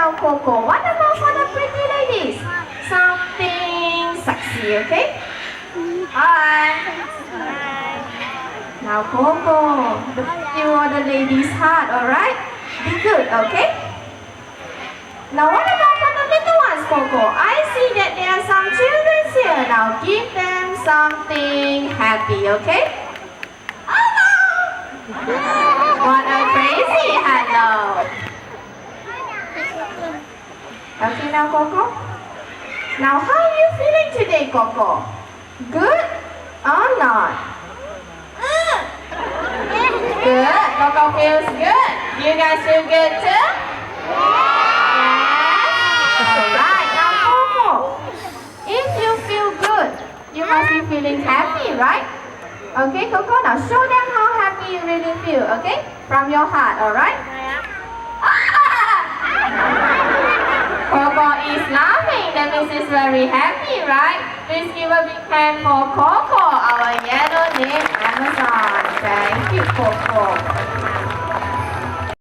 now, Coco. What about for the pretty ladies? Something sexy, okay? Hi. Now, Coco, you are the lady's heart, alright? Be good, okay? Now, what about for the little ones, Coco? I see that there are some children here. Now, give them something happy, okay? Hello! What a crazy hello! Okay, now, Coco? Now, how are you feeling today, Coco? Good or not? Good. Coco feels good. You guys feel good too? Yes. Alright, now Coco, if you feel good, you must be feeling happy, right? Okay, Coco, now show them how happy you really feel, okay? From your heart, alright? Coco is laughing. That means she's very happy, right? Please give a big hand for Coco, our yellow named Amazon. Thank you, Coco.